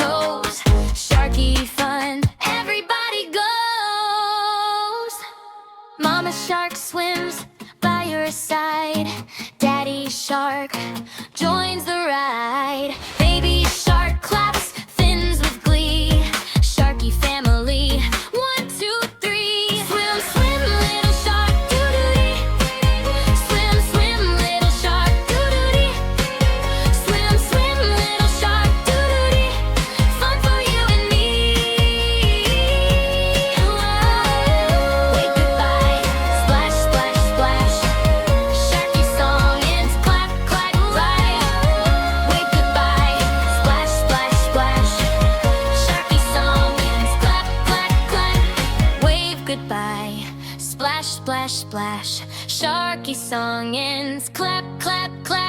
toes. Sharky fun, everybody goes. Mama shark swims by your side. Daddy shark joins the ride. Baby shark claps fins with glee. Sharky family, 1, 2, 3. Swim, swim, little shark, doo-doo-dee. Swim, swim, little shark, doo-doo-dee. Swim, swim, little shark, doo-doo-dee. Fun for you and me. Wave goodbye, splash, splash, splash. Sharky song ends, clap, clap, right. Wave goodbye, splash, splash, splash. Sharky song ends, clap, clap, clap. Wave goodbye, splash, splash, splash. Sharky song ends, clap, clap, clap.